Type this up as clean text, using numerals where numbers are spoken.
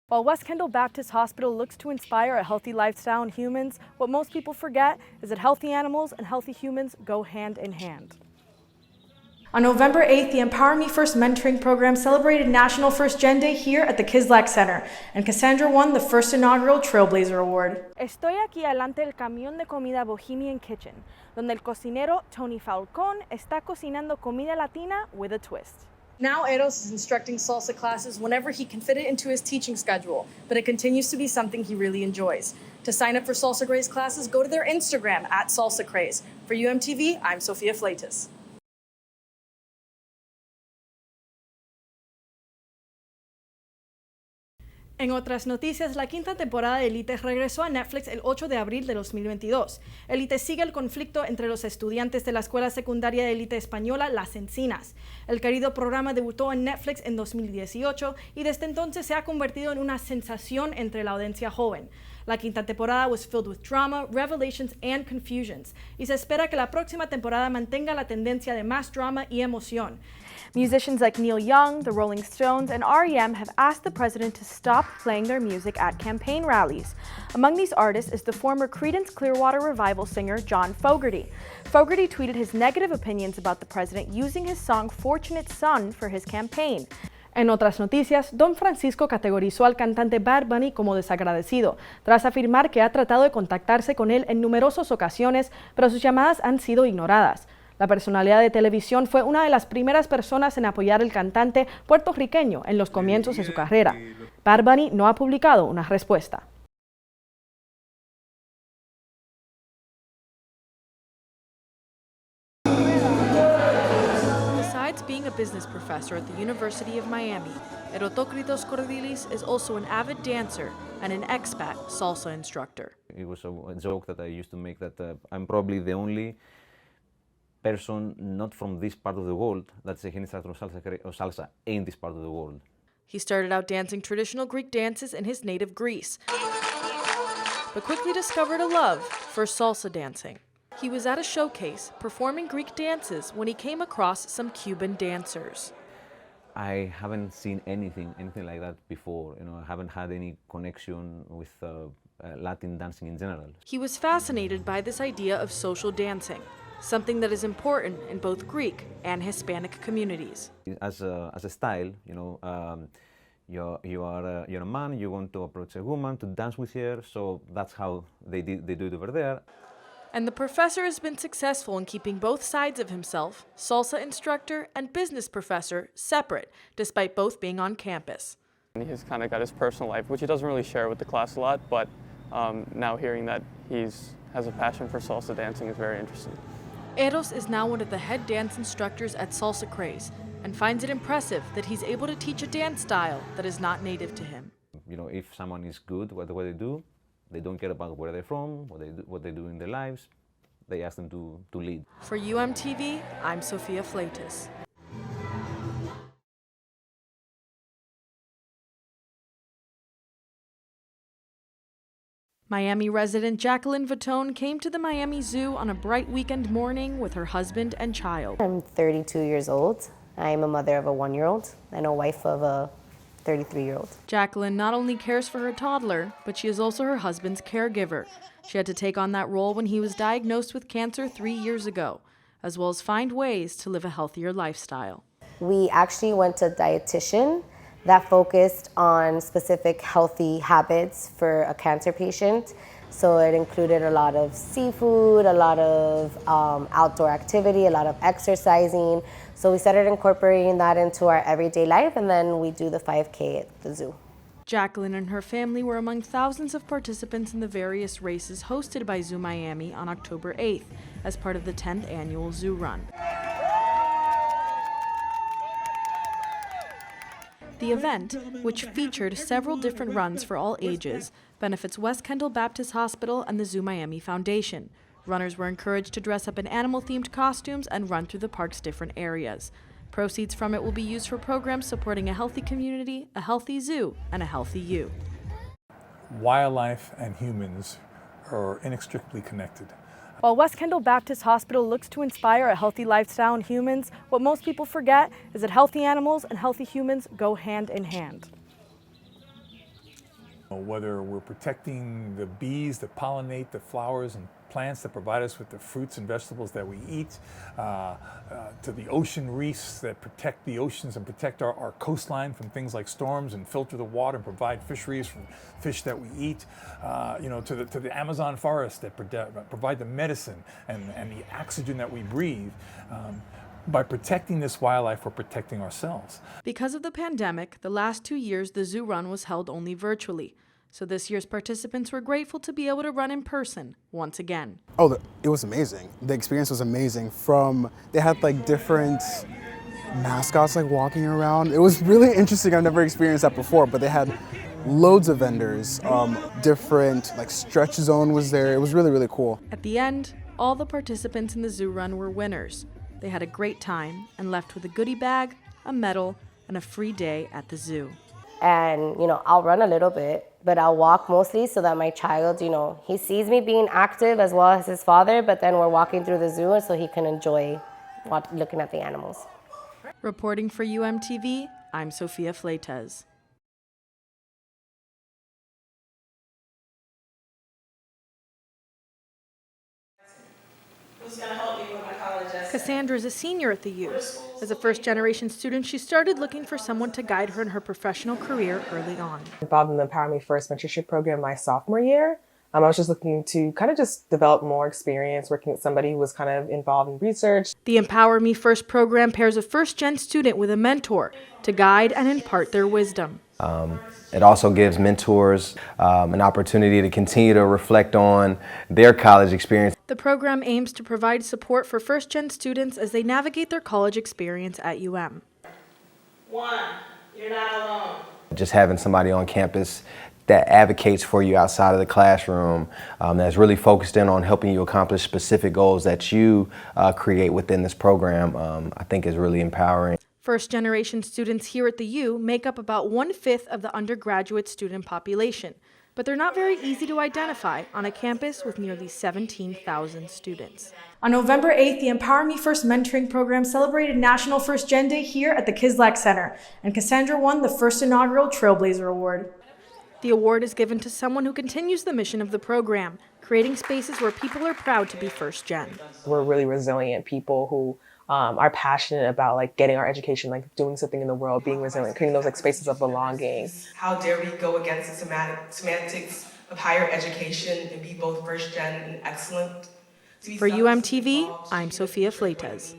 While West Kendall Baptist Hospital looks to inspire a healthy lifestyle in humans, what most people forget is that healthy animals and healthy humans go hand in hand. On November 8th, the Empower Me First mentoring program celebrated National First Gen Day here at the Kislak Center, and Cassandra won the first inaugural Trailblazer Award. Estoy aquí delante del camión de comida Bohemian Kitchen, donde el cocinero Tony Falcón está cocinando comida latina with a twist. Now Eros is instructing salsa classes whenever he can fit it into his teaching schedule, but it continues to be something he really enjoys. To sign up for Salsa Craze classes, go to their Instagram @Salsa Craze. For UMTV, I'm Sofia Fleites. En otras noticias, la quinta temporada de Elite regresó a Netflix el 8 de abril de 2022. Elite sigue el conflicto entre los estudiantes de la escuela secundaria de élite española Las Encinas. El querido programa debutó en Netflix en 2018 y desde entonces se ha convertido en una sensación entre la audiencia joven. La quinta temporada was filled with drama, revelations, and confusions, y se espera que la próxima temporada mantenga la tendencia de más drama y emoción. Musicians like Neil Young, the Rolling Stones, and R.E.M. have asked the president to stop playing their music at campaign rallies. Among these artists is the former Creedence Clearwater Revival singer John Fogerty. Fogerty tweeted his negative opinions about the president using his song Fortunate Son for his campaign. En otras noticias, Don Francisco categorizó al cantante Bad Bunny como desagradecido, tras afirmar que ha tratado de contactarse con él en numerosas ocasiones, pero sus llamadas han sido ignoradas. La personalidad de televisión fue una de las primeras personas en apoyar al cantante puertorriqueño en los comienzos de su carrera. Bad Bunny no ha publicado una respuesta. Besides being a business professor at the University of Miami, Erotokritos Cordilis is also an avid dancer and an expat salsa instructor. It was a joke that I used to make that I'm probably the only person not from this part of the world that's a instructor of salsa in this part of the world. He started out dancing traditional Greek dances in his native Greece, but quickly discovered a love for salsa dancing. He was at a showcase performing Greek dances when he came across some Cuban dancers. I haven't seen anything like that before. I haven't had any connection with Latin dancing in general. He was fascinated by this idea of social dancing, something that is important in both Greek and Hispanic communities. As a style, you're a man, you want to approach a woman to dance with her, so that's how they do it over there. And the professor has been successful in keeping both sides of himself, salsa instructor and business professor, separate, despite both being on campus. He's kind of got his personal life, which he doesn't really share with the class a lot, but now hearing that he has a passion for salsa dancing is very interesting. Eros is now one of the head dance instructors at Salsa Craze and finds it impressive that he's able to teach a dance style that is not native to him. If someone is good at what they do, they don't care about where they're from, what they do in their lives. They ask them to lead. For UMTV, I'm Sofia Fleites. Miami resident Jacqueline Vitone came to the Miami Zoo on a bright weekend morning with her husband and child. I'm 32 years old. I am a mother of a 1-year-old and a wife of a 33-year-old. Jacqueline not only cares for her toddler, but she is also her husband's caregiver. She had to take on that role when he was diagnosed with cancer 3 years ago, as well as find ways to live a healthier lifestyle. We actually went to a dietitian that focused on specific healthy habits for a cancer patient. So it included a lot of seafood, a lot of outdoor activity, a lot of exercising. So we started incorporating that into our everyday life, and then we do the 5K at the zoo. Jacqueline and her family were among thousands of participants in the various races hosted by Zoo Miami on October 8th as part of the 10th annual Zoo Run. The event, which featured several different runs for all ages, benefits West Kendall Baptist Hospital and the Zoo Miami Foundation. Runners were encouraged to dress up in animal-themed costumes and run through the park's different areas. Proceeds from it will be used for programs supporting a healthy community, a healthy zoo, and a healthy you. Wildlife and humans are inextricably connected. While West Kendall Baptist Hospital looks to inspire a healthy lifestyle in humans, what most people forget is that healthy animals and healthy humans go hand in hand. Whether we're protecting the bees that pollinate the flowers and plants that provide us with the fruits and vegetables that we eat, to the ocean reefs that protect the oceans and protect our coastline from things like storms and filter the water and provide fisheries for fish that we eat, to the Amazon forest that provide the medicine and the oxygen that we breathe. By protecting this wildlife, we're protecting ourselves. Because of the pandemic, the last 2 years the zoo run was held only virtually. So this year's participants were grateful to be able to run in person once again. Oh, it was amazing. The experience was amazing. They had like different mascots like walking around. It was really interesting. I've never experienced that before, but they had loads of vendors, different like stretch zone was there. It was really, really cool. At the end, all the participants in the zoo run were winners. They had a great time and left with a goodie bag, a medal, and a free day at the zoo. And, I'll run a little bit, but I'll walk mostly so that my child, he sees me being active as well as his father, but then we're walking through the zoo so he can enjoy looking at the animals. Reporting for UMTV, I'm Sofia Fleites. Who's going to help me with my college essay? Cassandra is a senior at the U. As a first-generation student, she started looking for someone to guide her in her professional career early on. Involved in the Empower Me First mentorship program my sophomore year. I was just looking to kind of just develop more experience working with somebody who was kind of involved in research. The Empower Me First program pairs a first-gen student with a mentor to guide and impart their wisdom. It also gives mentors an opportunity to continue to reflect on their college experience. The program aims to provide support for first-gen students as they navigate their college experience at UM. 1, you're not alone. Just having somebody on campus that advocates for you outside of the classroom, that's really focused in on helping you accomplish specific goals that you create within this program, I think is really empowering. First-generation students here at the U make up about 1/5 of the undergraduate student population, but they're not very easy to identify on a campus with nearly 17,000 students. On November 8th, the Empower Me First mentoring program celebrated National First Gen Day here at the Kislak Center, and Cassandra won the first inaugural Trailblazer Award. The award is given to someone who continues the mission of the program, creating spaces where people are proud to be first gen. We're really resilient people who are passionate about getting our education, doing something in the world, being resilient, creating those spaces of belonging. How dare we go against the semantics of higher education and be both first gen and excellent? For UMTV, I'm Sofia Fleites.